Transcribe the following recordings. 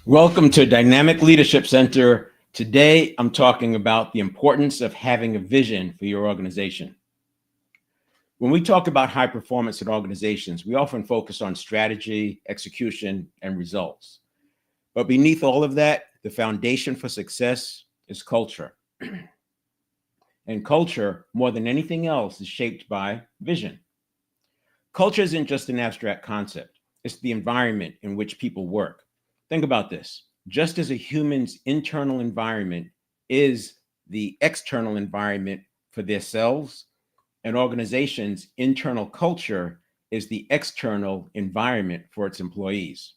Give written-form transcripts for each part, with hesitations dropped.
Welcome to Dynamic Leadership Center. Today, I'm talking about the importance of having a vision for your organization. When we talk about high performance in organizations, we often focus on strategy, execution, and results. But beneath all of that, the foundation for success is culture. And culture, more than anything else, is shaped by vision. Culture isn't just an abstract concept, it's the environment in which people work. Think about this. Just as a human's internal environment is the external environment for their selves, an organization's internal culture is the external environment for its employees.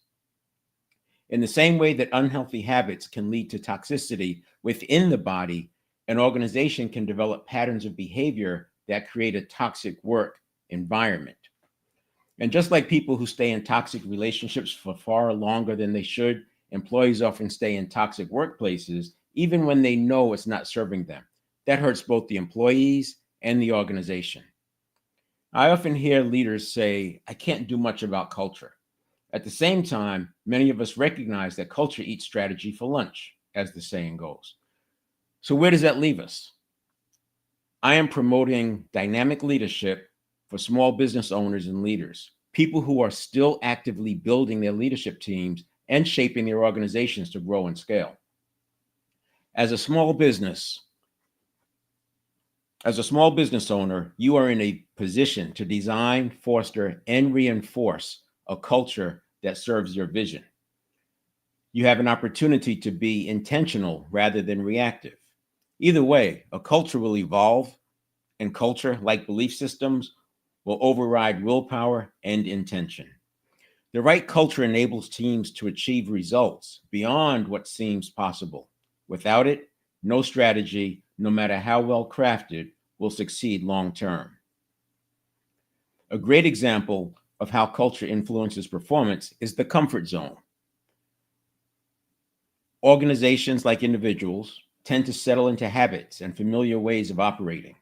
In the same way that unhealthy habits can lead to toxicity within the body, an organization can develop patterns of behavior that create a toxic work environment. And just like people who stay in toxic relationships for far longer than they should, employees often stay in toxic workplaces even when they know it's not serving them. That hurts both the employees and the organization. I often hear leaders say, I can't do much about culture. At the same time, many of us recognize that culture eats strategy for lunch, as the saying goes. So where does that leave us? I am promoting dynamic leadership for small business owners and leaders, people who are still actively building their leadership teams and shaping their organizations to grow and scale. As a small business owner, you are in a position to design, foster, and reinforce a culture that serves your vision. You have an opportunity to be intentional rather than reactive. Either way, a culture will evolve, and culture, like belief systems, will override willpower and intention. The right culture enables teams to achieve results beyond what seems possible. Without it, no strategy, no matter how well crafted, will succeed long term. A great example of how culture influences performance is the comfort zone. Organizations, like individuals, tend to settle into habits and familiar ways of operating.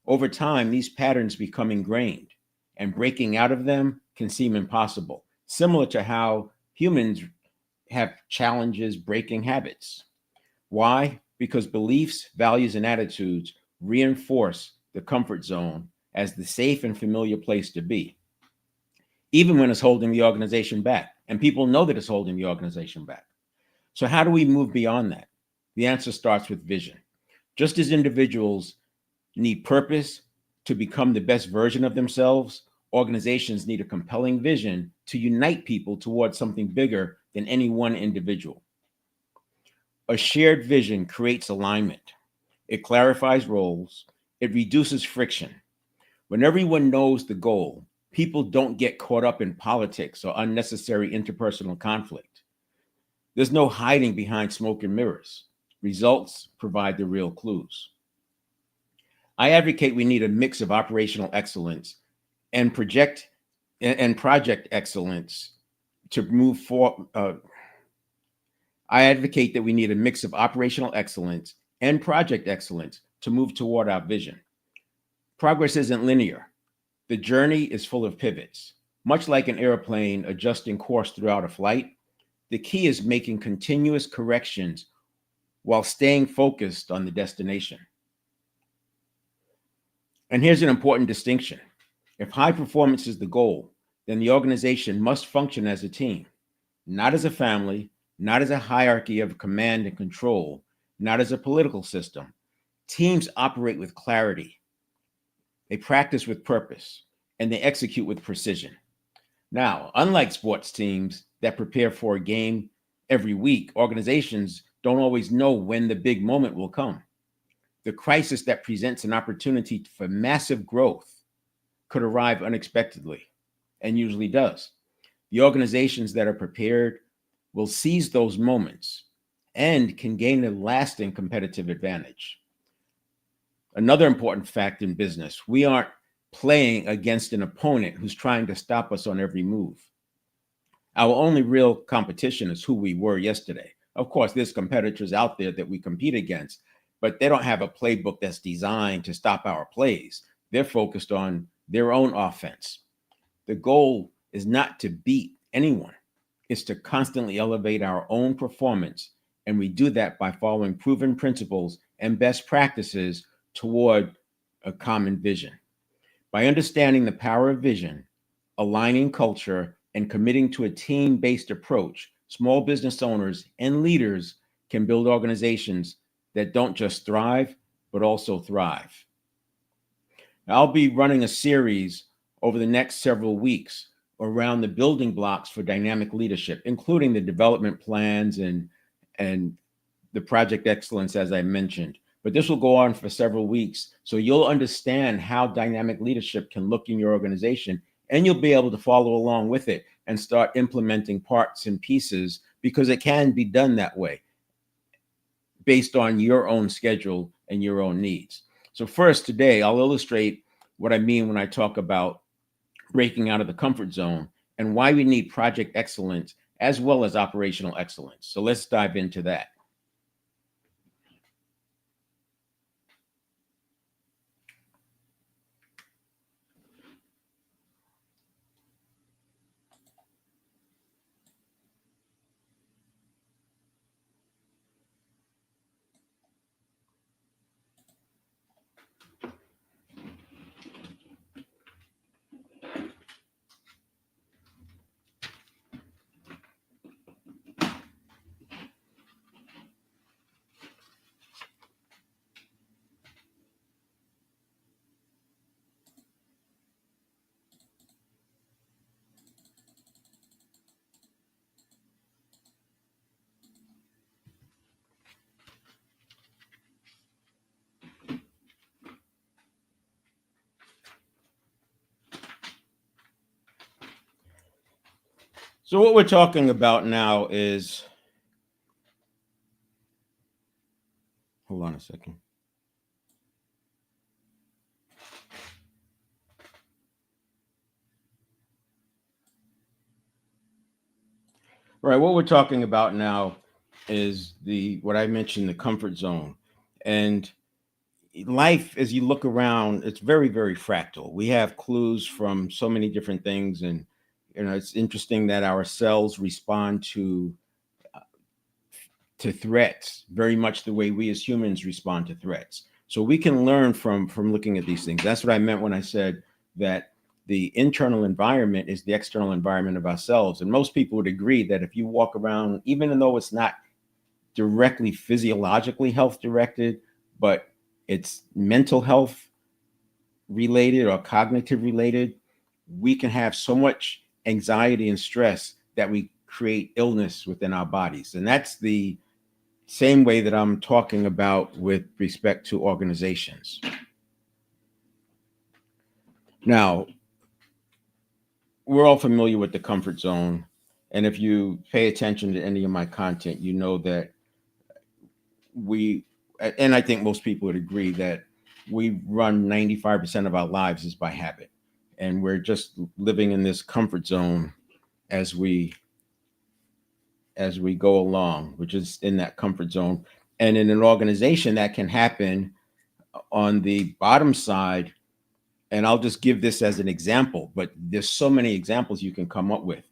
Over time, these patterns become ingrained, and breaking out of them can seem impossible, similar to how humans have challenges breaking habits. Why? Because beliefs, values, and attitudes reinforce the comfort zone as the safe and familiar place to be, even when it's holding the organization back. And people know that it's holding the organization back. So, how do we move beyond that? The answer starts with vision. Just as individuals need purpose to become the best version of themselves, organizations need a compelling vision to unite people towards something bigger than any one individual. A shared vision creates alignment. It clarifies roles. It reduces friction. When everyone knows the goal, people don't get caught up in politics or unnecessary interpersonal conflict. There's no hiding behind smoke and mirrors. Results provide the real clues. I advocate we need a mix of operational excellence and project excellence to move forward. I advocate that we need a mix of operational excellence and project excellence to move toward our vision. Progress isn't linear. The journey is full of pivots. Much like an airplane adjusting course throughout a flight, the key is making continuous corrections while staying focused on the destination. And here's an important distinction. If high performance is the goal, then the organization must function as a team, not as a family, not as a hierarchy of command and control, not as a political system. Teams operate with clarity, they practice with purpose, and they execute with precision. Now, unlike sports teams that prepare for a game every week, organizations don't always know when the big moment will come. The crisis that presents an opportunity for massive growth could arrive unexpectedly, and usually does. The organizations that are prepared will seize those moments and can gain a lasting competitive advantage. Another important fact in business, we aren't playing against an opponent who's trying to stop us on every move. Our only real competition is who we were yesterday. Of course, there's competitors out there that we compete against, but they don't have a playbook that's designed to stop our plays. They're focused on their own offense. The goal is not to beat anyone. is to constantly elevate our own performance. And we do that by following proven principles and best practices toward a common vision. By understanding the power of vision, aligning culture, and committing to a team based approach, small business owners and leaders can build organizations that don't just thrive, but also thrive. I'll be running a series over the next several weeks around the building blocks for dynamic leadership, including the development plans and the project excellence, as I mentioned. But this will go on for several weeks. So you'll understand how dynamic leadership can look in your organization, and you'll be able to follow along with it and start implementing parts and pieces, because it can be done that way based on your own schedule and your own needs. So first, today, I'll illustrate what I mean when I talk about breaking out of the comfort zone and why we need project excellence as well as operational excellence. So let's dive into that. So what we're talking about now is, hold on a second. Right, what we're talking about now is what I mentioned, the comfort zone. And life, as you look around, it's very, very fractal. We have clues from so many different things. And, it's interesting that our cells respond to threats very much the way we as humans respond to threats. So we can learn from looking at these things. That's what I meant when I said that the internal environment is the external environment of ourselves. And most people would agree that if you walk around, even though it's not directly physiologically health directed, but it's mental health related or cognitive related, we can have so much anxiety and stress that we create illness within our bodies. And that's the same way that I'm talking about with respect to organizations. Now, we're all familiar with the comfort zone. And if you pay attention to any of my content, you know that and I think most people would agree that we run 95% of our lives is by habit. And we're just living in this comfort zone as we go along, which is in that comfort zone. And in an organization, that can happen on the bottom side. And I'll just give this as an example, but there's so many examples you can come up with.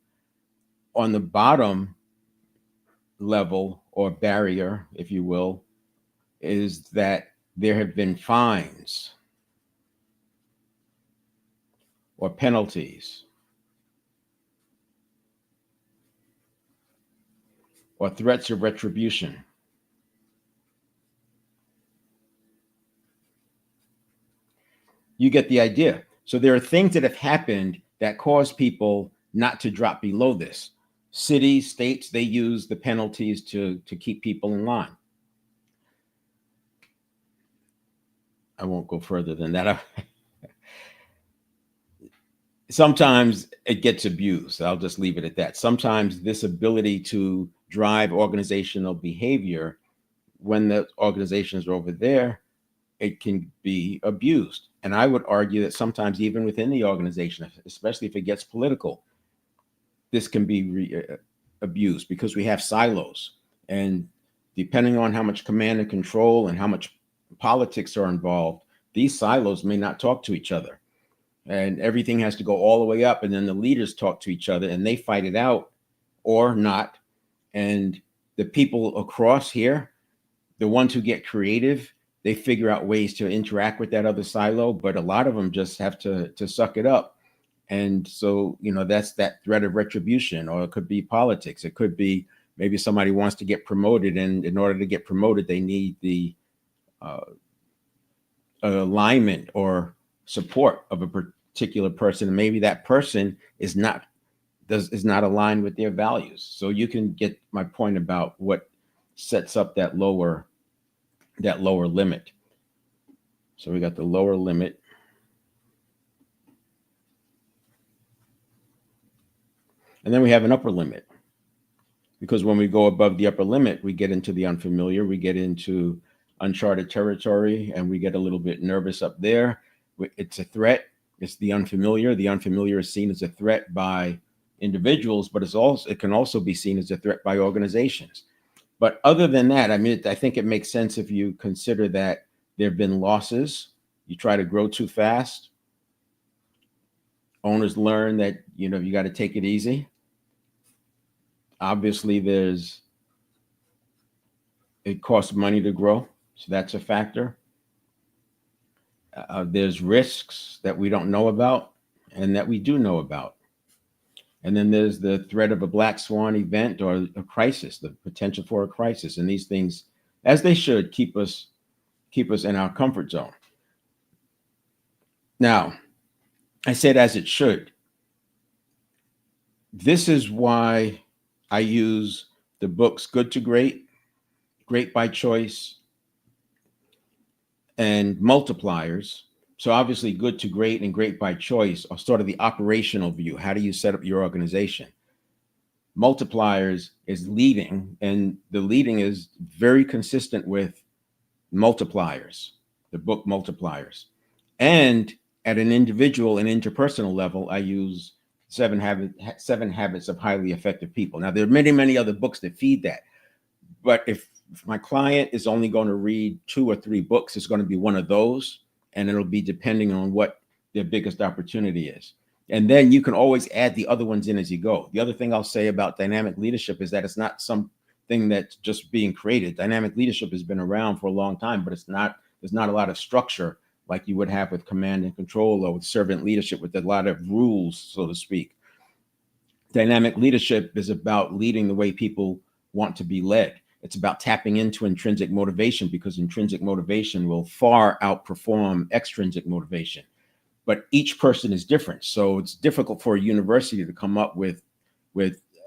On the bottom level or barrier, if you will, is that there have been fines or penalties or threats of retribution. You get the idea. So there are things that have happened that cause people not to drop below this. Cities, states, they use the penalties to keep people in line. I won't go further than that. Sometimes it gets abused. I'll just leave it at that. Sometimes this ability to drive organizational behavior, when the organizations are over there, it can be abused. And I would argue that sometimes even within the organization, especially if it gets political, this can be abused because we have silos. And depending on how much command and control and how much politics are involved, these silos may not talk to each other. And everything has to go all the way up. And then the leaders talk to each other and they fight it out. or not. And the people across here, the ones who get creative, they figure out ways to interact with that other silo, but a lot of them just have to suck it up. And so, that's that threat of retribution, or it could be politics. It could be maybe somebody wants to get promoted, and in order to get promoted, they need the uh, alignment or support of a particular person. And maybe that person is not aligned with their values. So you can get my point about what sets up that lower limit. So we got the lower limit. And then we have an upper limit. Because when we go above the upper limit, we get into the unfamiliar, we get into uncharted territory, and we get a little bit nervous up there. It's a threat. It's the unfamiliar. The unfamiliar is seen as a threat by individuals, but it can also be seen as a threat by organizations. But other than that, I mean, I think it makes sense if you consider that there have been losses. You try to grow too fast. Owners learn that, you got to take it easy. Obviously, it costs money to grow, so that's a factor. There's risks that we don't know about and that we do know about. And then there's the threat of a black swan event or a crisis, the potential for a crisis. And these things, as they should, keep us in our comfort zone. Now, I said as it should. This is why I use the books Good to Great, Great by Choice, and Multipliers. So obviously Good to Great and Great by Choice are sort of the operational view. How do you set up your organization? Multipliers is leading, and the leading is very consistent with Multipliers, the book Multipliers. And at an individual and interpersonal level, I use Seven Habits of Highly Effective People. Now, there are many, many other books that feed that. But if my client is only going to read 2 or 3 books, it's going to be one of those, and it'll be depending on what their biggest opportunity is. And then you can always add the other ones in as you go. The other thing I'll say about dynamic leadership is that it's not something that's just being created. Dynamic leadership has been around for a long time, but there's not a lot of structure like you would have with command and control or with servant leadership with a lot of rules, so to speak. Dynamic leadership is about leading the way people want to be led. It's about tapping into intrinsic motivation, because intrinsic motivation will far outperform extrinsic motivation. But each person is different. So it's difficult for a university to come up with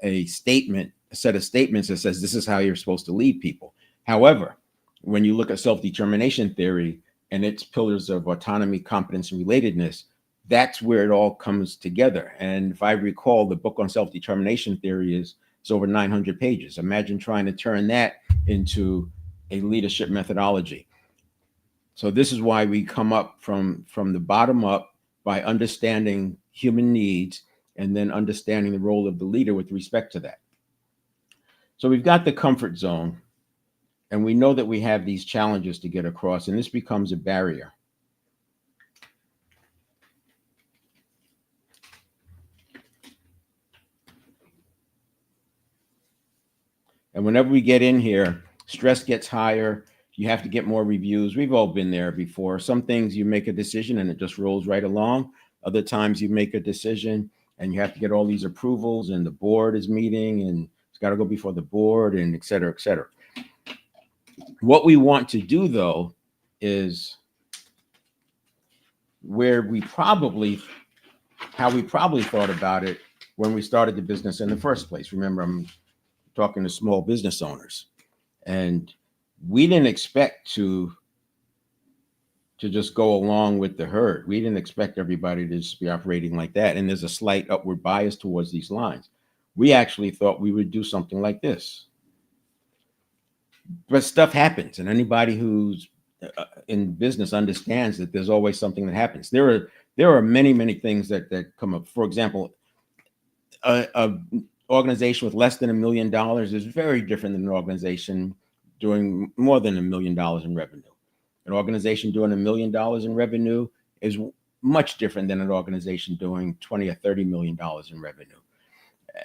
a set of statements that says this is how you're supposed to lead people. However, when you look at self-determination theory and its pillars of autonomy, competence, and relatedness, that's where it all comes together. And if I recall, the book on self-determination theory is over 900 pages. Imagine trying to turn that into a leadership methodology. So this is why we come up from the bottom up by understanding human needs and then understanding the role of the leader with respect to that. So we've got the comfort zone, and we know that we have these challenges to get across, and this becomes a barrier. And whenever we get in here, stress gets higher. You have to get more reviews. We've all been there before. Some things you make a decision and it just rolls right along. Other times you make a decision and you have to get all these approvals, and the board is meeting and it's got to go before the board, and et cetera, et cetera. What we want to do, though, is how we probably thought about it when we started the business in the first place. Remember, I'm talking to small business owners, and we didn't expect to just go along with the herd. We didn't expect everybody to just be operating like that. And there's a slight upward bias towards these lines. We actually thought we would do something like this. But stuff happens, and anybody who's in business understands that there's always something that happens. There are many, many things that come up. For example, a organization with less than $1 million is very different than an organization doing more than $1 million in revenue. An organization doing $1 million in revenue is much different than an organization doing 20 or $30 million in revenue.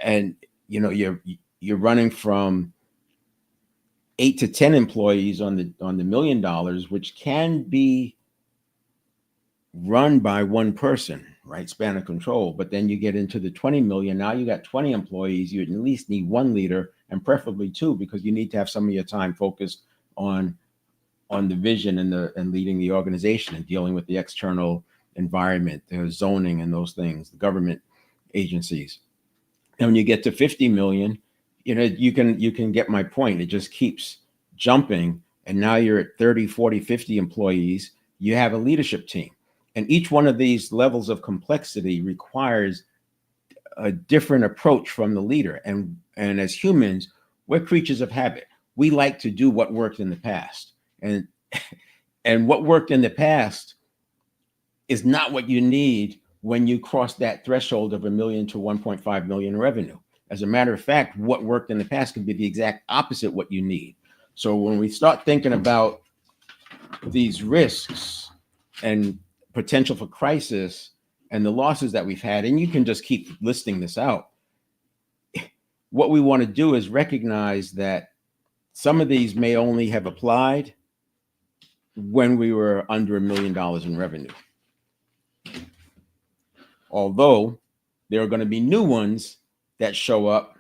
And you're running from 8 to 10 employees on the $1 million, which can be run by one person, right? Span of control. But then you get into the 20 million. Now you got 20 employees. You at least need one leader, and preferably two, because you need to have some of your time focused on the vision and leading the organization and dealing with the external environment, the zoning and those things, the government agencies. And when you get to 50 million, you can get my point. It just keeps jumping. And now you're at 30, 40, 50 employees. You have a leadership team. And each one of these levels of complexity requires a different approach from the leader. And as humans, we're creatures of habit. We like to do what worked in the past. And what worked in the past is not what you need when you cross that threshold of $1 million to 1.5 million in revenue. As a matter of fact, what worked in the past could be the exact opposite what you need. So when we start thinking about these risks and potential for crisis and the losses that we've had, and you can just keep listing this out, what we want to do is recognize that some of these may only have applied when we were under $1 million in revenue. Although there are going to be new ones that show up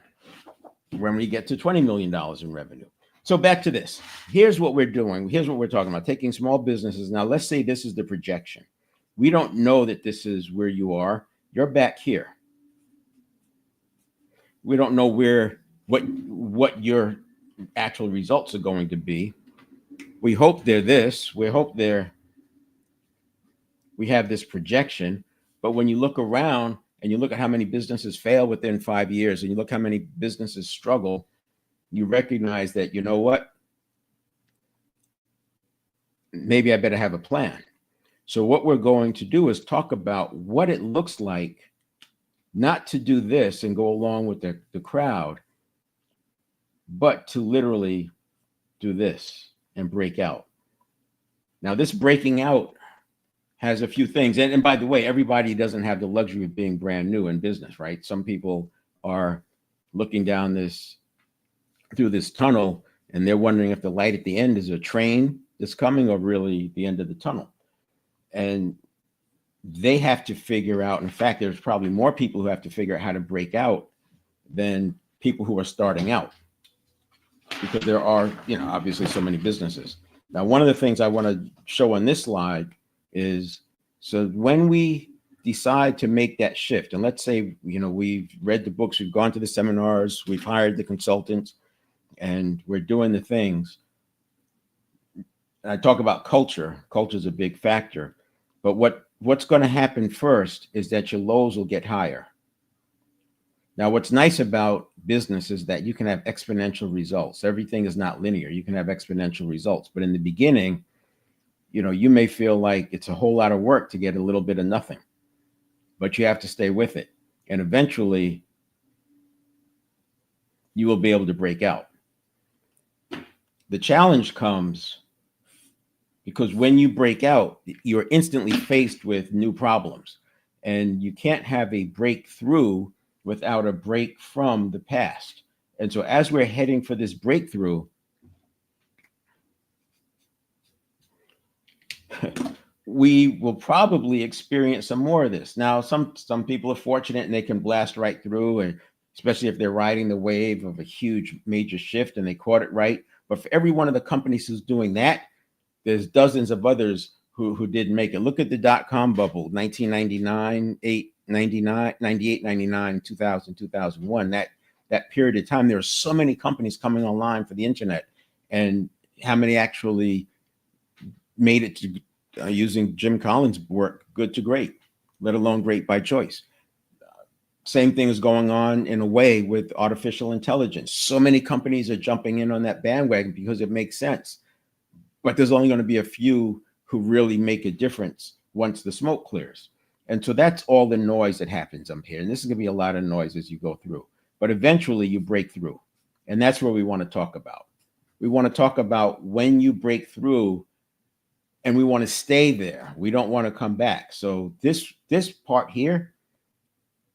when we get to $20 million in revenue. So back to this. Here's what we're doing. Here's what we're talking about. Taking small businesses. Now, let's say this is the projection. We don't know that this is where you are. You're back here. We don't know what your actual results are going to be. We hope they're this. We hope we have this projection. But when you look around and you look at how many businesses fail within 5 years, and you look how many businesses struggle, you recognize that, you know what? Maybe I better have a plan. So what we're going to do is talk about what it looks like not to do this and go along with the crowd, but to literally do this and break out. Now, this breaking out has a few things. And by the way, everybody doesn't have the luxury of being brand new in business, right? Some people are looking down through this tunnel, and they're wondering if the light at the end is a train that's coming or really the end of the tunnel. And they have to figure out, in fact, there's probably more people who have to figure out how to break out than people who are starting out, because there are, obviously so many businesses. Now, one of the things I want to show on this slide is, so when we decide to make that shift, and let's say, we've read the books, we've gone to the seminars, we've hired the consultants, and we're doing the things. And I talk about culture. Culture is a big factor. But what's going to happen first is that your lows will get higher. Now, what's nice about business is that you can have exponential results. Everything is not linear. You can have exponential results. But in the beginning, you may feel like it's a whole lot of work to get a little bit of nothing, but you have to stay with it. And eventually, you will be able to break out. The challenge comes because when you break out, you're instantly faced with new problems. And you can't have a breakthrough without a break from the past. And so as we're heading for this breakthrough, we will probably experience some more of this. Now, some people are fortunate and they can blast right through, and especially if they're riding the wave of a huge major shift and they caught it right. But for every one of the companies who's doing that, there's dozens of others who didn't make it. Look at the dot-com bubble, 1999, 98, 99, 2000, 2001. That period of time, there were so many companies coming online for the internet, and how many actually made it to using Jim Collins' work, good to great, let alone great by choice. Same thing is going on in a way with artificial intelligence. So many companies are jumping in on that bandwagon because it makes sense. But there's only going to be a few who really make a difference once the smoke clears. And so that's all the noise that happens up here. And this is going to be a lot of noise as you go through. But eventually you break through. And that's what we want to talk about. We want to talk about when you break through, and we want to stay there. We don't want to come back. So this part here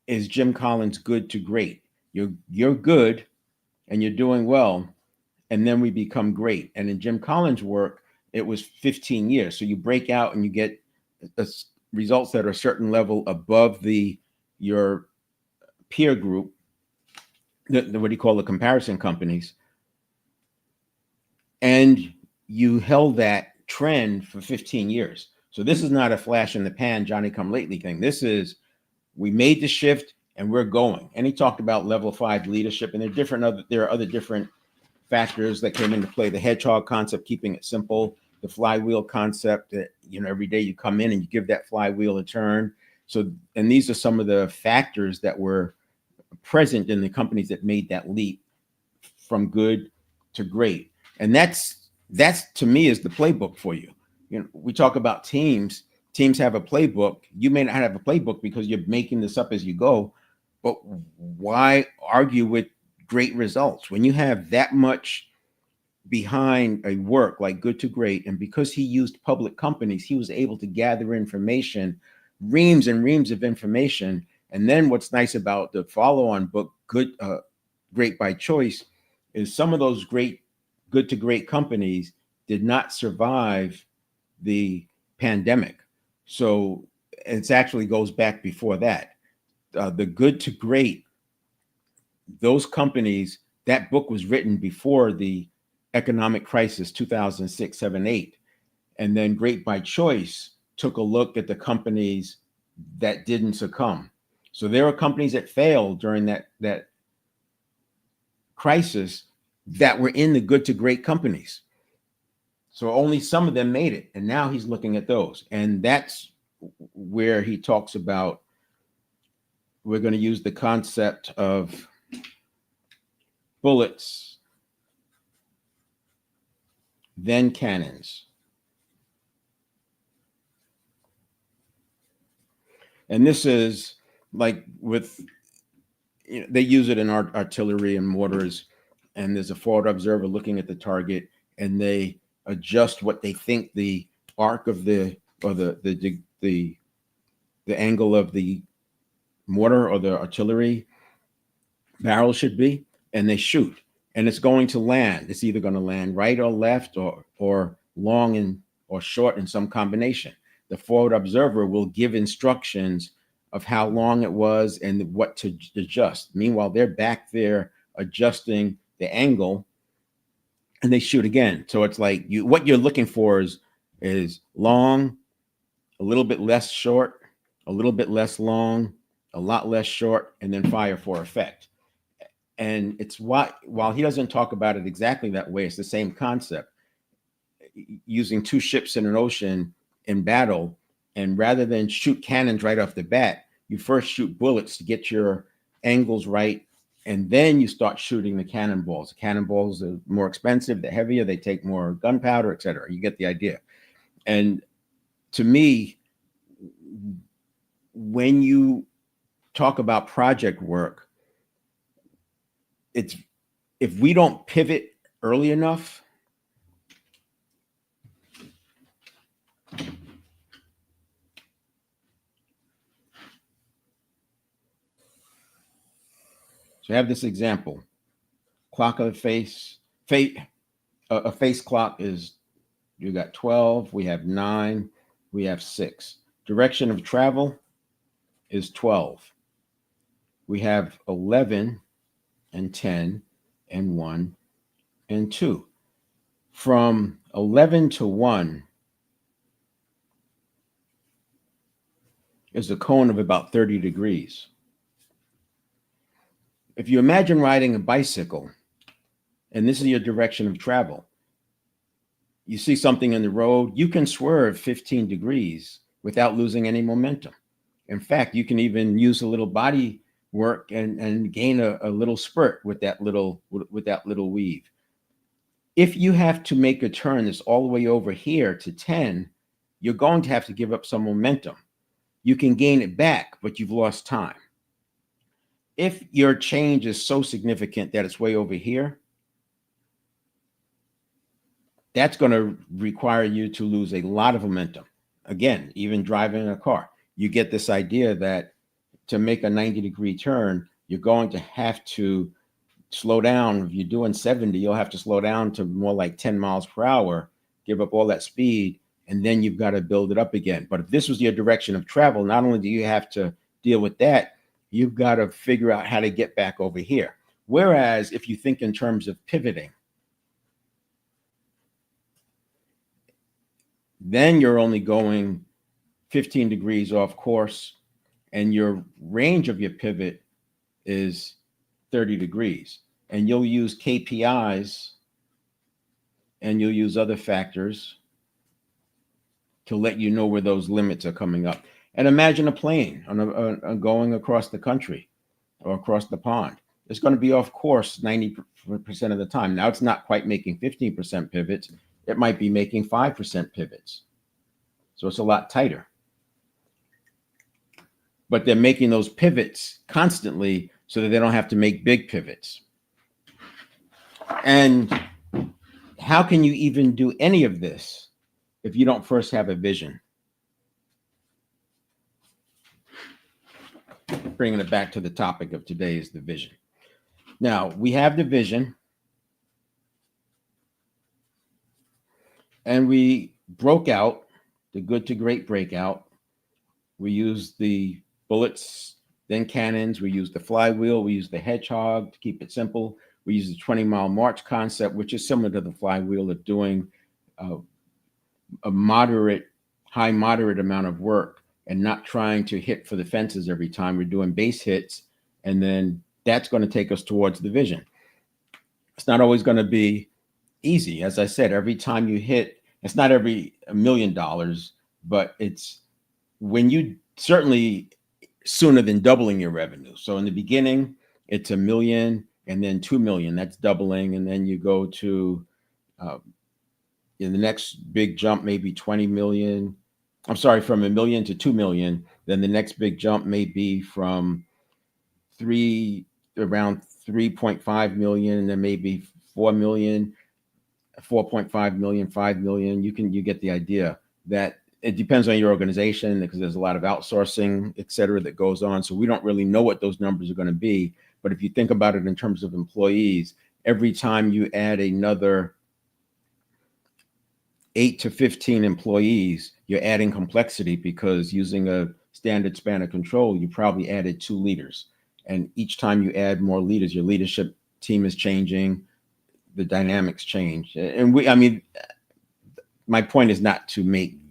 is Jim Collins' good to great. You're good and you're doing well, and then we become great. And in Jim Collins' work, it was 15 years. So you break out and you get results that are a certain level above your peer group, what do you call the comparison companies, and you held that trend for 15 years. So this is not a flash in the pan, Johnny come lately thing. This is, we made the shift and we're going. And he talked about level 5 leadership, and there are other different factors that came into play. The hedgehog concept, keeping it simple, the flywheel concept that, every day you come in and you give that flywheel a turn. So, and these are some of the factors that were present in the companies that made that leap from good to great. And that's to me is the playbook for you. We talk about teams. Teams have a playbook. You may not have a playbook because you're making this up as you go, but why argue with great results when you have that much behind a work like Good to Great? And because he used public companies, he was able to gather information, reams and reams of information. And then what's nice about the follow-on book, Great by Choice, is some of those Good to Great companies did not survive the pandemic. So it actually goes back before that. The Good to Great, those companies, that book was written before the economic crisis, 2006, 7, 8. And then Great by Choice took a look at the companies that didn't succumb. So there are companies that failed during that crisis that were in the Good to Great companies. So only some of them made it. And now he's looking at those. And that's where he talks about, we're going to use the concept of bullets, then cannons. And this is like they use it in artillery and mortars. And there's a forward observer looking at the target, and they adjust what they think the arc of the angle of the mortar or the artillery barrel should be, and they shoot, and it's going to land. It's either going to land right or left, or long or short in some combination. The forward observer will give instructions of how long it was and what to adjust. Meanwhile, they're back there adjusting the angle, and they shoot again. So it's like what you're looking for is long, a little bit less short, a little bit less long, a lot less short, and then fire for effect. And it's while he doesn't talk about it exactly that way, it's the same concept. Using two ships in an ocean in battle, and rather than shoot cannons right off the bat, you first shoot bullets to get your angles right, and then you start shooting the cannonballs. The cannonballs are more expensive, they're heavier, they take more gunpowder, etc. You get the idea. And to me, when you talk about project work, it's, if we don't pivot early enough, so I have this example. Clock of the face, a face clock is, you got 12, we have 9, we have 6. Direction of travel is 12. We have 11 and 10 and 1 and 2. From 11 to 1 is a cone of about 30 degrees. If you imagine riding a bicycle, and this is your direction of travel, you see something in the road, you can swerve 15 degrees without losing any momentum. In fact, you can even use a little body work and gain a little spurt with that little weave. If you have to make a turn that's all the way over here to 10, you're going to have to give up some momentum. You can gain it back, but you've lost time. If your change is so significant that it's way over here, that's going to require you to lose a lot of momentum. Again, even driving a car, you get this idea that to make a 90-degree turn, you're going to have to slow down. If you're doing 70, you'll have to slow down to more like 10 miles per hour, give up all that speed, and then you've got to build it up again. But if this was your direction of travel, not only do you have to deal with that, you've got to figure out how to get back over here. Whereas if you think in terms of pivoting, then you're only going 15 degrees off course, and your range of your pivot is 30 degrees. And you'll use KPIs and you'll use other factors to let you know where those limits are coming up. And imagine a plane going across the country or across the pond. It's going to be off course 90% of the time. Now, it's not quite making 15% pivots. It might be making 5% pivots. So it's a lot tighter. But they're making those pivots constantly so that they don't have to make big pivots. And how can you even do any of this if you don't first have a vision? Bringing it back to the topic of today is the vision. Now, we have the vision, and we broke out the good to great breakout. We used the bullets, then cannons. We used the flywheel. We used the hedgehog to keep it simple. We use the 20-mile march concept, which is similar to the flywheel of doing a high moderate amount of work and not trying to hit for the fences every time. We're doing base hits, and then that's going to take us towards the vision. It's not always going to be easy. As I said, every time you hit, it's not every $1 million, but it's when you certainly sooner than doubling your revenue. So in the beginning, it's $1 million. And then 2 million, that's doubling. And then you go to in the next big jump, maybe 20 million. I'm sorry, from $1 million to 2 million. Then the next big jump may be from around 3.5 million, and then maybe 4 million, 4.5 million, 5 million. You get the idea that it depends on your organization because there's a lot of outsourcing, et cetera, that goes on. So we don't really know what those numbers are going to be. But if you think about it in terms of employees, every time you add another 8 to 15 employees, you're adding complexity because using a standard span of control, you probably added 2 leaders. And each time you add more leaders, your leadership team is changing, the dynamics change. And my point is not to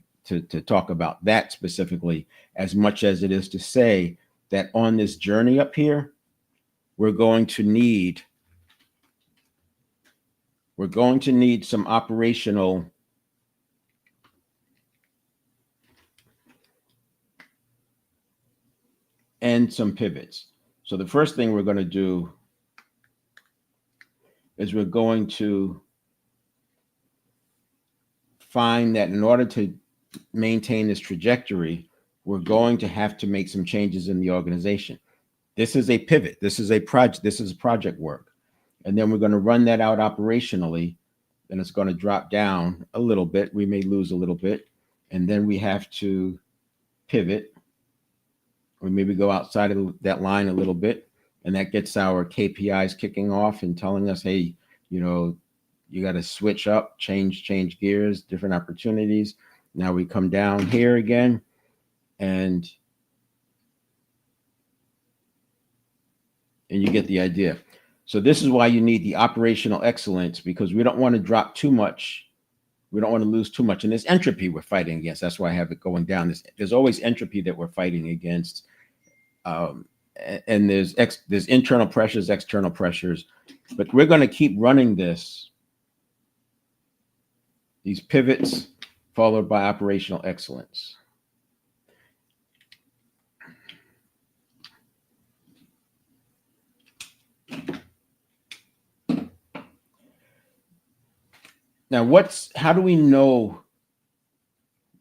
talk about that specifically as much as it is to say that on this journey up here, we're going to need some operational and some pivots. So the first thing we're going to do is we're going to find that in order to maintain this trajectory, we're going to have to make some changes in the organization. This is a pivot. This is a project. This is project work. And then we're going to run that out operationally. Then it's going to drop down a little bit. We may lose a little bit. And then we have to pivot. Or maybe go outside of that line a little bit. And that gets our KPIs kicking off and telling us, hey, you got to switch up, change gears, different opportunities. Now we come down here again, and you get the idea. So this is why you need the operational excellence, because we don't want to drop too much. We don't want to lose too much. And there's entropy we're fighting against. That's why I have it going down. There's always entropy that we're fighting against. And there's internal pressures, external pressures. But we're going to keep running these pivots followed by operational excellence. Now, how do we know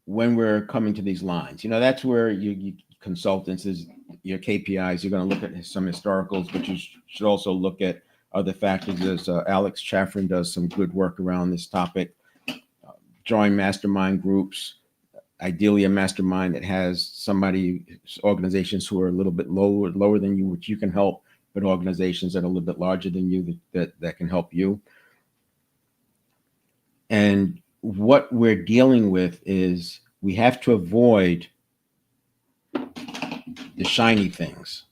when we're coming to these lines? That's where you consultants is your KPIs. You're going to look at some historicals, but you should also look at other factors. As Alex Chaffrin does some good work around this topic. Join mastermind groups, ideally a mastermind that has organizations who are a little bit lower than you, which you can help but organizations that are a little bit larger than you that can help you. And what we're dealing with is we have to avoid the shiny things,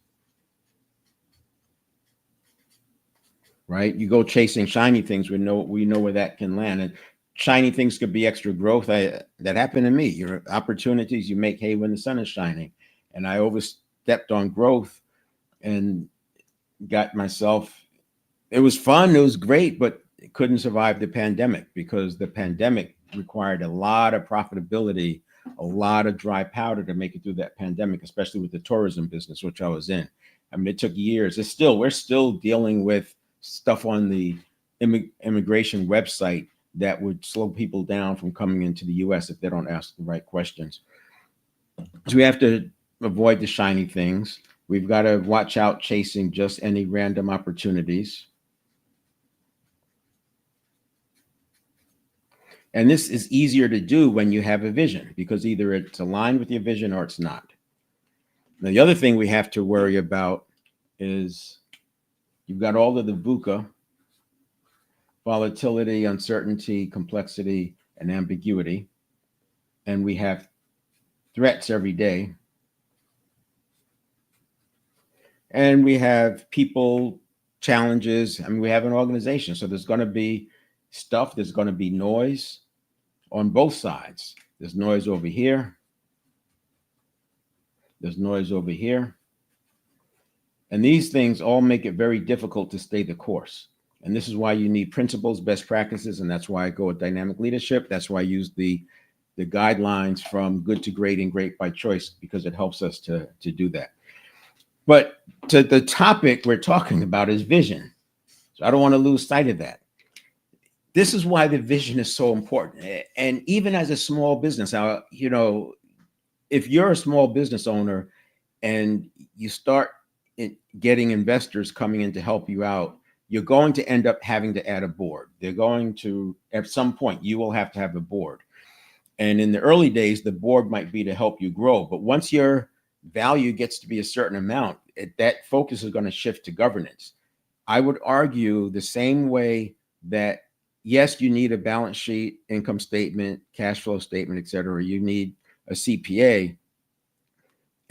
right? You go chasing shiny things, we know where that can land. And shiny things could be extra growth. That happened to me. Your opportunities, you make hay when the sun is shining. And I overstepped on growth and got myself, it was fun, it was great, but it couldn't survive the pandemic because the pandemic required a lot of profitability, a lot of dry powder to make it through that pandemic, especially with the tourism business, which I was in. I mean, it took years. We're still dealing with stuff on the immigration website that would slow people down from coming into the US if they don't ask the right questions. So we have to avoid the shiny things. We've got to watch out chasing just any random opportunities. And this is easier to do when you have a vision because either it's aligned with your vision or it's not. Now, the other thing we have to worry about is you've got all of the VUCA, volatility, uncertainty, complexity, and ambiguity. And we have threats every day. And we have people, challenges. I mean, we have an organization. So there's going to be stuff, there's going to be noise on both sides. There's noise over here. There's noise over here. And these things all make it very difficult to stay the course. And this is why you need principles, best practices, and that's why I go with dynamic leadership. That's why I use the guidelines from good to great and great by choice, because it helps us to do that. But to the topic we're talking about is vision. So I don't want to lose sight of that. This is why the vision is so important. And even as a small business, if you're a small business owner and you start getting investors coming in to help you out, you're going to end up having to add a board. They're going to, at some point, you will have to have a board. And in the early days, the board might be to help you grow. But once your value gets to be a certain amount, that focus is going to shift to governance. I would argue the same way that, yes, you need a balance sheet, income statement, cash flow statement, et cetera. You need a CPA.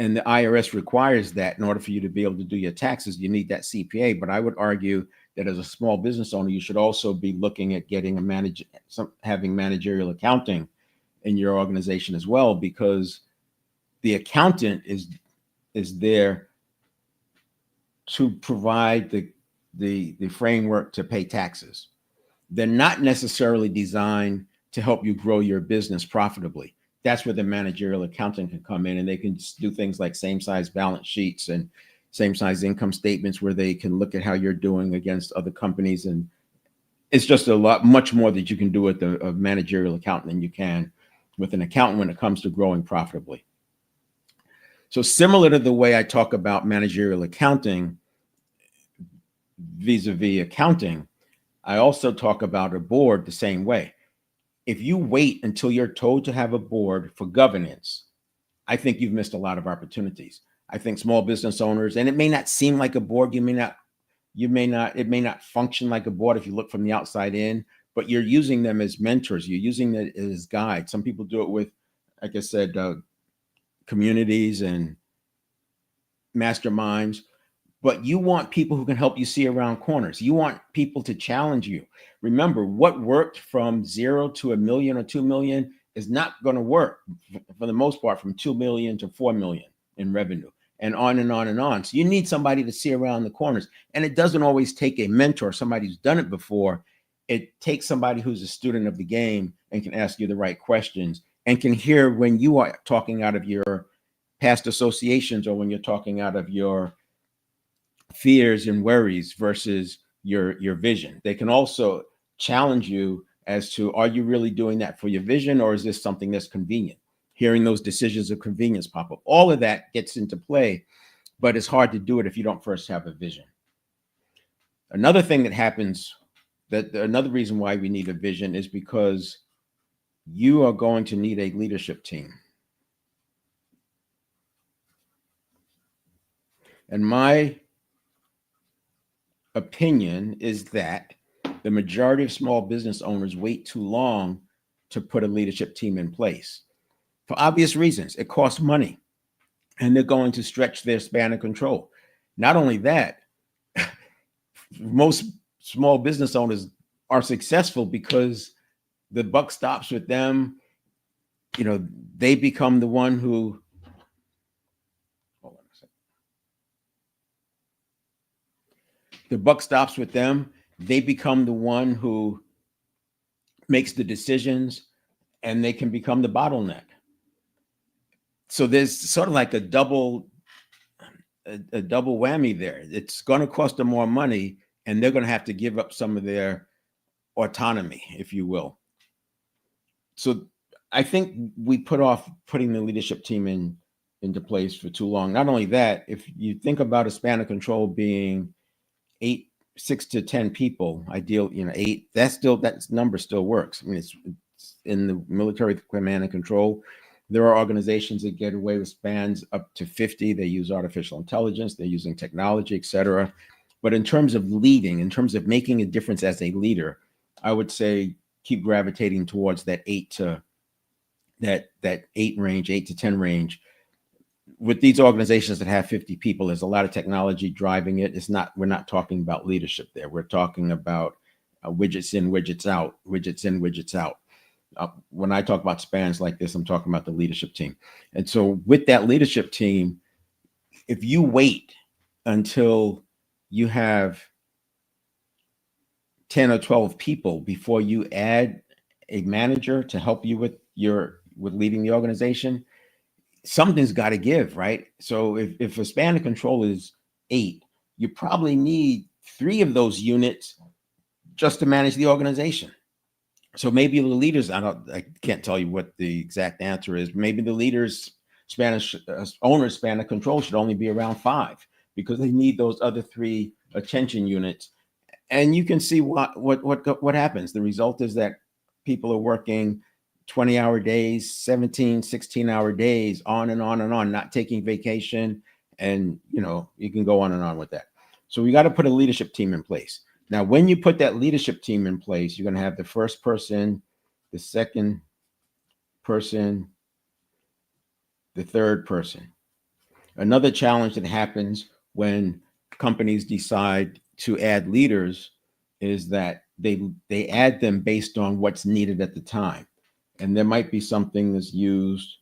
And the IRS requires that in order for you to be able to do your taxes, you need that CPA. But I would argue that as a small business owner, you should also be looking at getting having managerial accounting in your organization as well, because the accountant is there to provide the framework to pay taxes. They're not necessarily designed to help you grow your business profitably. That's where the managerial accounting can come in, and they can do things like same size balance sheets and same size income statements where they can look at how you're doing against other companies. And it's just much more that you can do with a managerial accountant than you can with an accountant when it comes to growing profitably. So similar to the way I talk about managerial accounting vis-a-vis accounting, I also talk about a board the same way. If you wait until you're told to have a board for governance, I think you've missed a lot of opportunities. I think small business owners, and it may not seem like a board, it may not function like a board if you look from the outside in, but you're using them as mentors. You're using them as guides. Some people do it with, like I said, communities and masterminds. But you want people who can help you see around corners. You want people to challenge you. Remember, what worked from 0 to 1 million or 2 million is not going to work for the most part from 2 million to 4 million in revenue, and on and on and on. So you need somebody to see around the corners. And it doesn't always take a mentor, somebody who's done it before. It takes somebody who's a student of the game and can ask you the right questions and can hear when you are talking out of your past associations or when you're talking out of your fears and worries versus your vision. They can also challenge you as to, are you really doing that for your vision, or is this something that's convenient? Hearing those decisions of convenience pop up. All of that gets into play, but it's hard to do it if you don't first have a vision. Another thing that happens, another reason why we need a vision is because you are going to need a leadership team. And my opinion is that the majority of small business owners wait too long to put a leadership team in place. For obvious reasons, it costs money and they're going to stretch their span of control. Not only that, most small business owners are successful because the buck stops with them. You know, they become the one who, hold on a second. The buck stops with them. They become the one who makes the decisions and they can become the bottleneck. So there's sort of like a double whammy there. It's going to cost them more money and they're going to have to give up some of their autonomy, if you will. So I think we put off putting the leadership team into place for too long. Not only that, if you think about a span of control being 6 to 10 people, ideal, 8, that number still works. I mean, it's in the military command and control. There are organizations that get away with spans up to 50. They use artificial intelligence, they're using technology, et cetera. But in terms of leading, in terms of making a difference as a leader, I would say keep gravitating towards that 8 to 10 range. With these organizations that have 50 people, there's a lot of technology driving it. We're not talking about leadership there. We're talking about widgets in, widgets out, widgets in, widgets out. When I talk about spans like this, I'm talking about the leadership team. And so with that leadership team, if you wait until you have 10 or 12 people before you add a manager to help you with leading the organization, something's got to give, right? So if a span of control is 8, you probably need 3 of those units just to manage the organization. So maybe the leaders, I can't tell you what the exact answer is. Maybe the leaders' owner's span of control should only be around 5 because they need those other 3 attention units. And you can see what happens. The result is that people are working 20-hour days, 17, 16-hour days, on and on and on, not taking vacation. And, you can go on and on with that. So we got to put a leadership team in place. Now, when you put that leadership team in place, you're going to have the first person, the second person, the third person. Another challenge that happens when companies decide to add leaders is that they add them based on what's needed at the time. And there might be something that's used,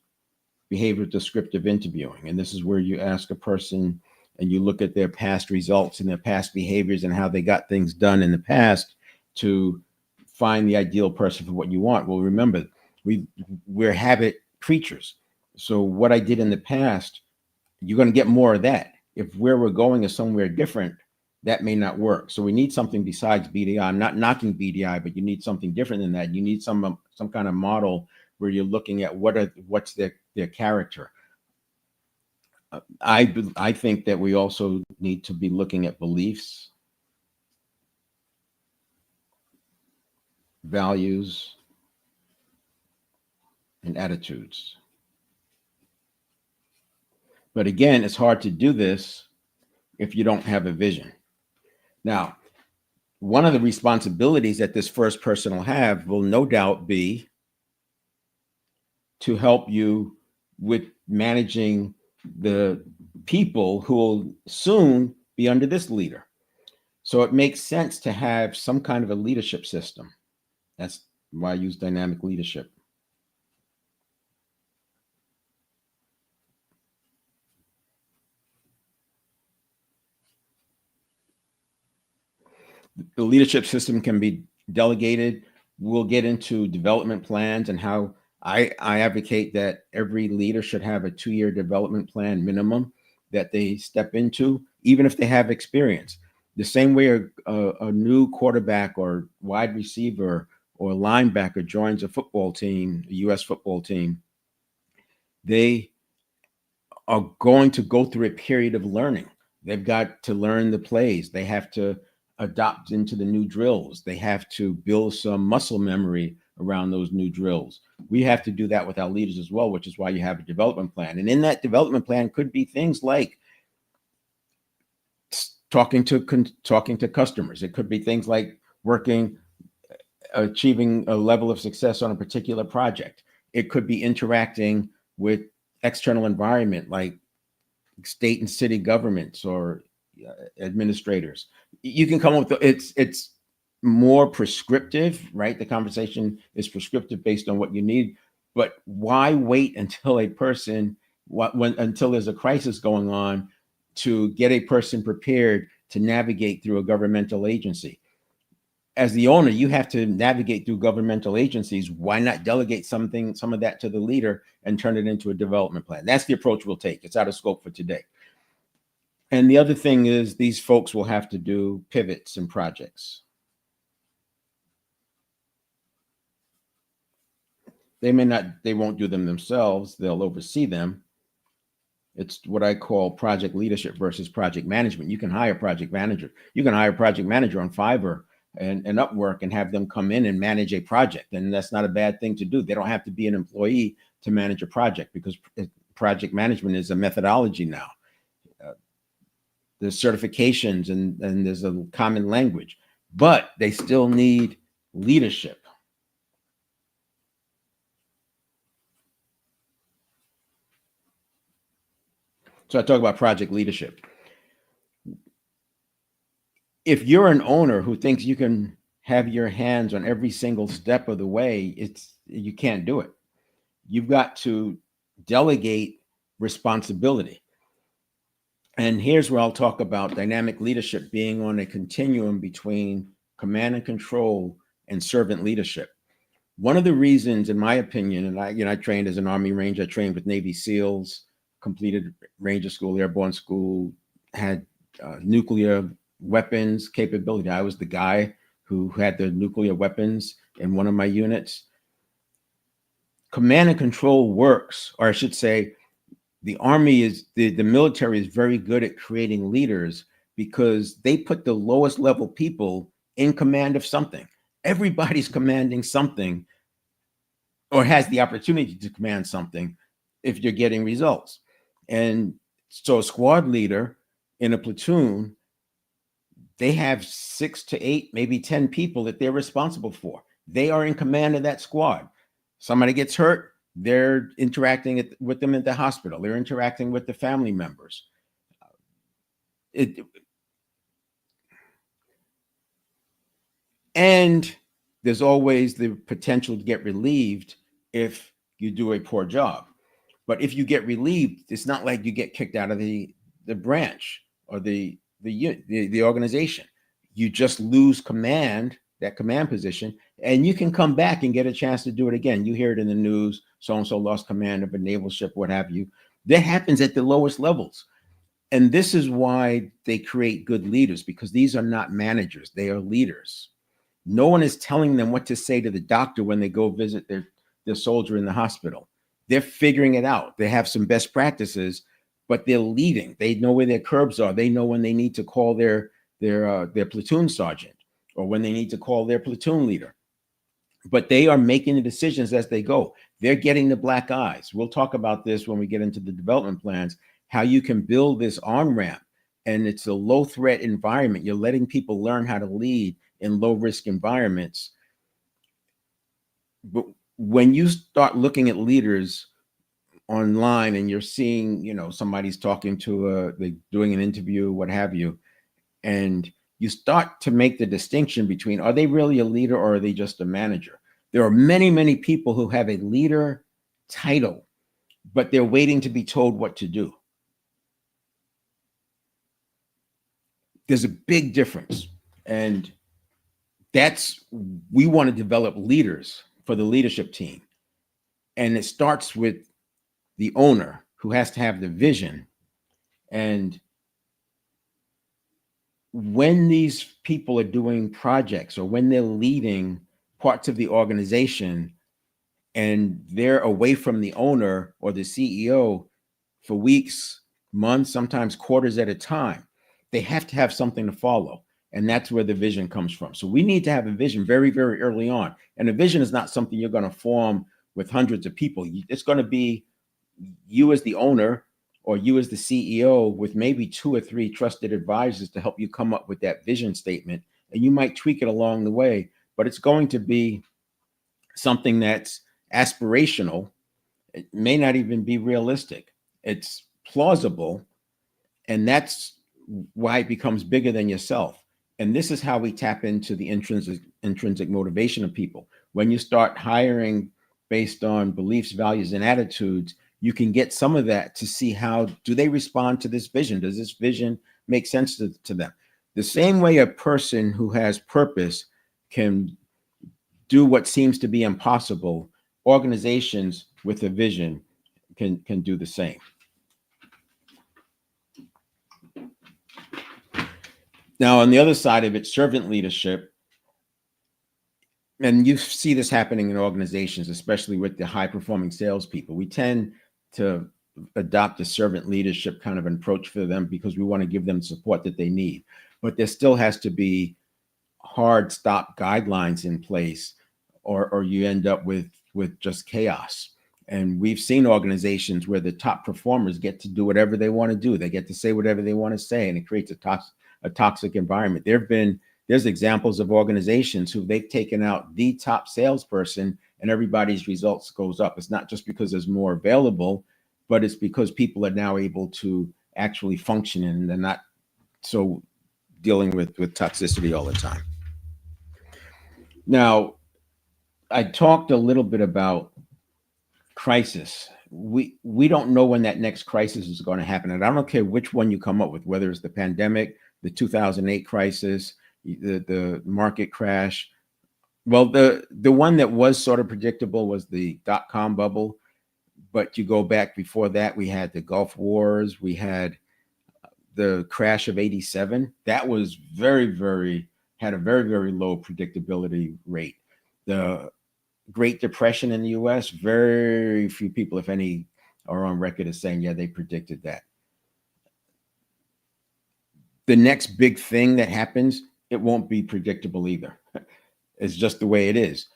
behavioral descriptive interviewing. And this is where you ask a person and you look at their past results and their past behaviors and how they got things done in the past to find the ideal person for what you want. Well, remember, we're habit creatures. So what I did in the past, you're going to get more of that. If where we're going is somewhere different, that may not work. So we need something besides BDI. I'm not knocking BDI, but you need something different than that. You need some kind of model where you're looking at what's their character. I think that we also need to be looking at beliefs, values, and attitudes. But again, it's hard to do this if you don't have a vision. Now, one of the responsibilities that this first person will have will no doubt be to help you with managing the people who will soon be under this leader. So it makes sense to have some kind of a leadership system. That's why I use dynamic leadership. The leadership system can be delegated. We'll get into development plans and how I advocate that every leader should have a 2-year development plan minimum that they step into, even if they have experience. The same way a new quarterback or wide receiver or linebacker joins a football team, a U.S. football team, they are going to go through a period of learning. They've got to learn the plays. They have to adopt into the new drills. They have to build some muscle memory around those new drills. We have to do that with our leaders as well, which is why you have a development plan. And in that development plan could be things like talking to customers. It could be things like achieving a level of success on a particular project. It could be interacting with external environment like state and city governments or administrators. You can come up with it's more prescriptive, right? The conversation is prescriptive based on what you need. But why wait until until there's a crisis going on to get a person prepared to navigate through a governmental agency? As the owner, you have to navigate through governmental agencies. Why not delegate some of that to the leader and turn it into a development plan? That's the approach we'll take. It's out of scope for today. And the other thing is these folks will have to do pivots and projects. They won't do them themselves. They'll oversee them. It's what I call project leadership versus project management. You can hire a project manager. You can hire a project manager on Fiverr and Upwork and have them come in and manage a project. And that's not a bad thing to do. They don't have to be an employee to manage a project because project management is a methodology now. There's certifications and there's a common language, but they still need leadership. So I talk about project leadership. If you're an owner who thinks you can have your hands on every single step of the way, you can't do it. You've got to delegate responsibility. And here's where I'll talk about dynamic leadership being on a continuum between command and control and servant leadership. One of the reasons, in my opinion, and I trained as an Army Ranger, I trained with Navy SEALs, completed Ranger School, Airborne School, had nuclear weapons capability. I was the guy who had the nuclear weapons in one of my units. Command and control works, or I should say, the military is very good at creating leaders because they put the lowest level people in command of something. Everybody's commanding something or has the opportunity to command something if you're getting results. And so a squad leader in a platoon, they have 6 to 8, maybe 10 people that they're responsible for. They are in command of that squad. Somebody gets hurt, they're interacting with them at the hospital. They're interacting with the family members. And there's always the potential to get relieved if you do a poor job. But if you get relieved, it's not like you get kicked out of the branch or the organization. You just lose that command position, and you can come back and get a chance to do it again. You hear it in the news, so-and-so lost command of a naval ship, what have you. That happens at the lowest levels. And this is why they create good leaders, because these are not managers, they are leaders. No one is telling them what to say to the doctor when they go visit their soldier in the hospital. They're figuring it out. They have some best practices, but they're leading. They know where their curbs are. They know when they need to call their platoon sergeant or when they need to call their platoon leader. But they are making the decisions as they go. They're getting the black eyes. We'll talk about this when we get into the development plans, how you can build this on-ramp. And it's a low threat environment. You're letting people learn how to lead in low risk environments. But when you start looking at leaders online and you're seeing, somebody's talking to they're doing an interview, what have you, and you start to make the distinction between, are they really a leader or are they just a manager? There are many, many people who have a leader title, but they're waiting to be told what to do. There's a big difference. And we want to develop leaders for the leadership team. And it starts with the owner who has to have the vision. And when these people are doing projects or when they're leading parts of the organization and they're away from the owner or the CEO for weeks, months, sometimes quarters at a time, they have to have something to follow. And that's where the vision comes from. So we need to have a vision very, very early on. And a vision is not something you're going to form with hundreds of people. It's going to be you as the owner or you as the CEO with maybe 2 or 3 trusted advisors to help you come up with that vision statement. And you might tweak it along the way, but it's going to be something that's aspirational. It may not even be realistic. It's plausible, and that's why it becomes bigger than yourself. And this is how we tap into the intrinsic motivation of people. When you start hiring based on beliefs, values, and attitudes, you can get some of that to see how do they respond to this vision. Does this vision make sense to them? The same way a person who has purpose can do what seems to be impossible, organizations with a vision can do the same. Now, on the other side of it, servant leadership, and you see this happening in organizations, especially with the high-performing salespeople. We tend to adopt a servant leadership kind of an approach for them because we want to give them support that they need. But there still has to be hard stop guidelines in place, or you end up with just chaos. And we've seen organizations where the top performers get to do whatever they want to do. They get to say whatever they want to say, and it creates a toxic environment. There's examples of organizations who they've taken out the top salesperson and everybody's results goes up. It's not just because there's more available, but it's because people are now able to actually function and they're not so dealing with toxicity all the time. Now, I talked a little bit about crisis. We don't know when that next crisis is going to happen. And I don't care which one you come up with, whether it's the pandemic, the 2008 crisis, the market crash. Well, the one that was sort of predictable was the dot-com bubble. But you go back before that, we had the Gulf Wars, we had the crash of 87. That was had a very, very low predictability rate. The Great Depression in the US, very few people, if any, are on record as saying, yeah, they predicted that. The next big thing that happens, it won't be predictable either. It's just the way it is.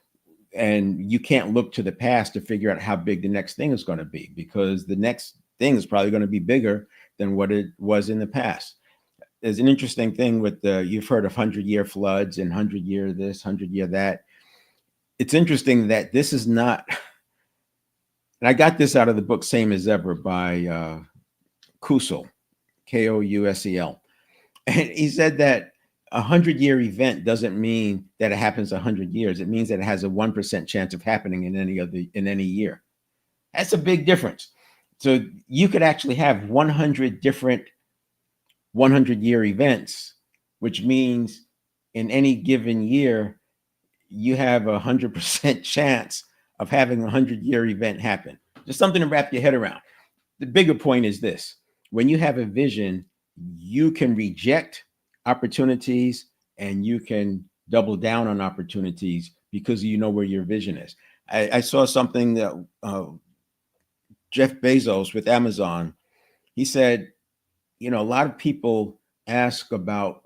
And you can't look to the past to figure out how big the next thing is going to be, because the next thing is probably going to be bigger than what it was in the past. There's an interesting thing with you've heard of 100-year floods and 100-year this, 100-year that. It's interesting that this is not, and I got this out of the book Same as Ever by Kousel, Kousel. And he said that a 100-year event doesn't mean that it happens 100 years. It means that it has a 1% chance of happening in any year. That's a big difference. So you could actually have 100 different 100-year events, which means in any given year, you have a 100% chance of having a 100-year event happen. Just something to wrap your head around. The bigger point is this: when you have a vision, you can reject opportunities and you can double down on opportunities because you know where your vision is. I saw something that Jeff Bezos with Amazon, he said, a lot of people ask about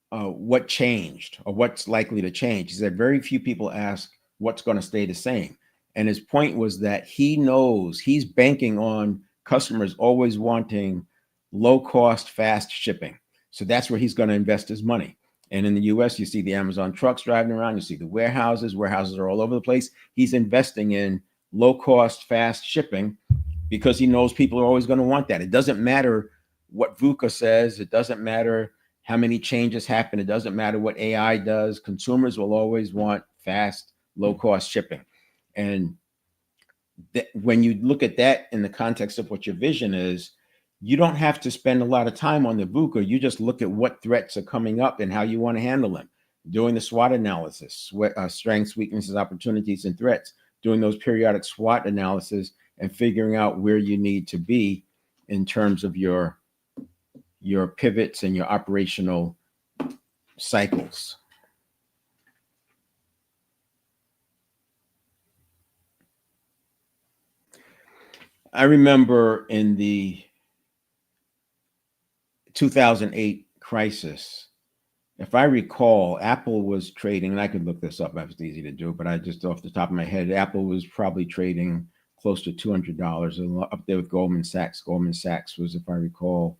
what changed or what's likely to change. He said very few people ask what's going to stay the same. And his point was that he knows he's banking on customers always wanting low cost, fast shipping. So that's where he's going to invest his money. And in the US, you see the Amazon trucks driving around, you see the warehouses are all over the place. He's investing in low cost, fast shipping because he knows people are always going to want that. It doesn't matter what VUCA says. It doesn't matter how many changes happen. It doesn't matter what AI does. Consumers will always want fast, low cost shipping. And when you look at that in the context of what your vision is, you don't have to spend a lot of time on the VUCA. You just look at what threats are coming up and how you want to handle them. Doing the SWOT analysis, strengths, weaknesses, opportunities, and threats. Doing those periodic SWOT analysis and figuring out where you need to be in terms of your pivots and your operational cycles. I remember in the 2008 crisis, if I recall, Apple was trading, and I could look this up, it's easy to do, but I just off the top of my head, Apple was probably trading close to $200, up there with Goldman Sachs. Goldman Sachs was, if I recall,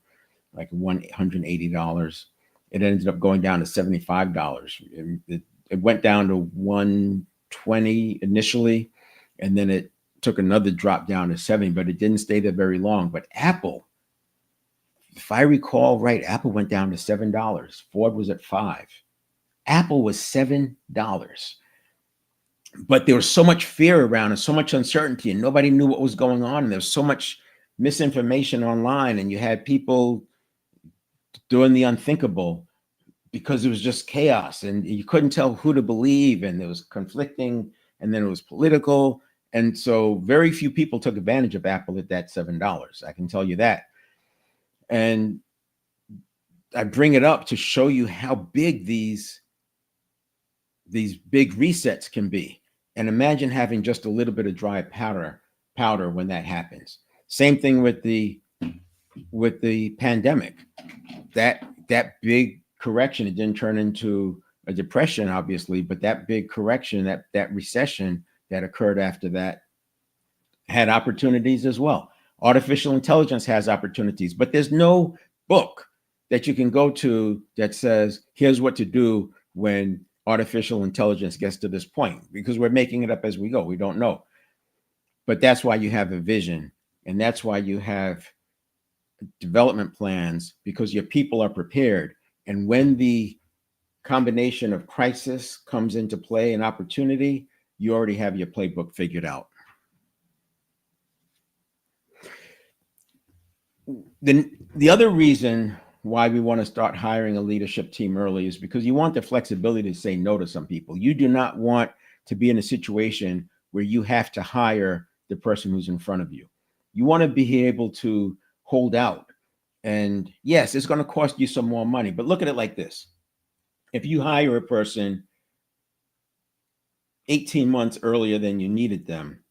like $180. It ended up going down to $75. It went down to 120 initially, and then it took another drop down to 70, but it didn't stay there very long. But Apple, if I recall right, Apple went down to $7. Ford was at $5. Apple was $7. But there was so much fear around and so much uncertainty, and nobody knew what was going on. And there was so much misinformation online, and you had people doing the unthinkable because it was just chaos, and you couldn't tell who to believe, and there was conflicting, and then it was political. And so very few people took advantage of Apple at that $7. I can tell you that. And I bring it up to show you how big these big resets can be. And imagine having just a little bit of dry powder when that happens. Same thing with the pandemic. That big correction, it didn't turn into a depression, obviously, but that big correction, that recession that occurred after that had opportunities as well. Artificial intelligence has opportunities, but there's no book that you can go to that says, here's what to do when artificial intelligence gets to this point, because we're making it up as we go. We don't know. But that's why you have a vision, and that's why you have development plans, because your people are prepared. And when the combination of crisis comes into play and opportunity, you already have your playbook figured out. Then the other reason why we want to start hiring a leadership team early is because you want the flexibility to say no to some people. You do not want to be in a situation where you have to hire the person who's in front of you. You want to be able to hold out. And yes, it's going to cost you some more money, but look at it like this. If you hire a person 18 months earlier than you needed them,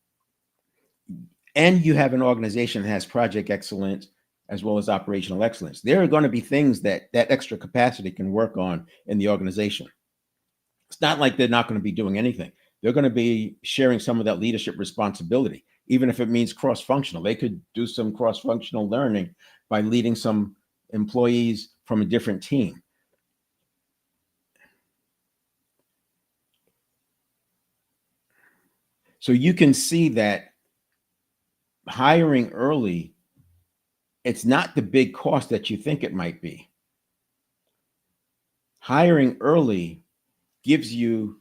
and you have an organization that has project excellence as well as operational excellence, there are going to be things that extra capacity can work on in the organization. It's not like they're not going to be doing anything. They're going to be sharing some of that leadership responsibility, even if it means cross-functional. They could do some cross-functional learning by leading some employees from a different team. So you can see that hiring early, it's not the big cost that you think it might be. Hiring early gives you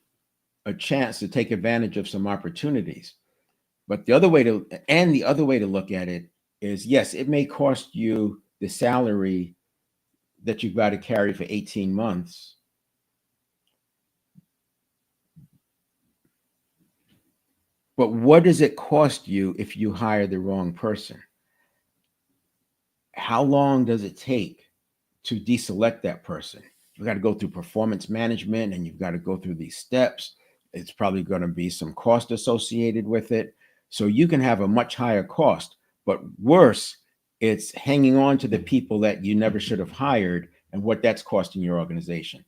a chance to take advantage of some opportunities. But the other way to look at it is, yes, it may cost you the salary that you've got to carry for 18 months. But what does it cost you if you hire the wrong person? How long does it take to deselect that person? You've got to go through performance management, and you've got to go through these steps. It's probably going to be some cost associated with it. So you can have a much higher cost, but worse, it's hanging on to the people that you never should have hired and what that's costing your organization.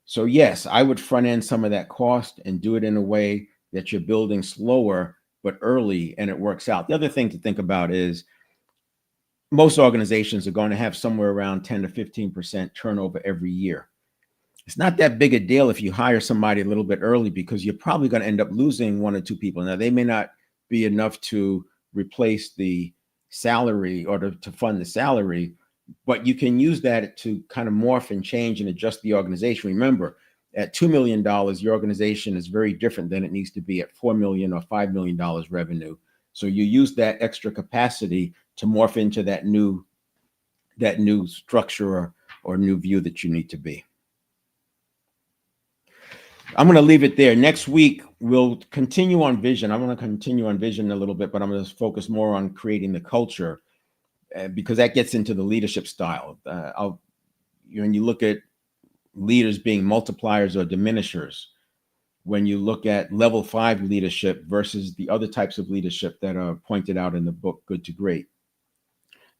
So yes, I would front end some of that cost and do it in a way that you're building slower, but early, and it works out. The other thing to think about is most organizations are going to have somewhere around 10 to 15% turnover every year. It's not that big a deal if you hire somebody a little bit early, because you're probably going to end up losing one or two people. Now, they may not be enough to replace the salary or to fund the salary, but you can use that to kind of morph and change and adjust the organization. Remember, at $2 million, your organization is very different than it needs to be at $4 million or $5 million revenue. So you use that extra capacity to morph into that new structure or new view that you need to be. I'm going to leave it there. Next week, we'll continue on vision. I'm going to continue on vision a little bit, but I'm going to focus more on creating the culture, because that gets into the leadership style. When you look at leaders being multipliers or diminishers, when you look at level 5 leadership versus the other types of leadership that are pointed out in the book, Good to Great.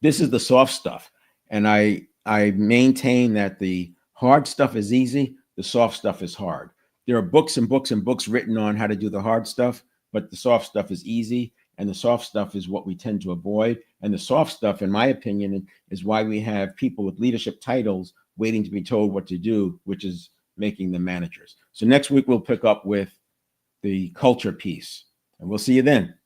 This is the soft stuff. And I maintain that the hard stuff is easy, the soft stuff is hard. There are books and books and books written on how to do the hard stuff, but the soft stuff is easy. and the soft stuff is what we tend to avoid. And the soft stuff, in my opinion, is why we have people with leadership titles waiting to be told what to do, which is making them managers. So next week, we'll pick up with the culture piece, and we'll see you then.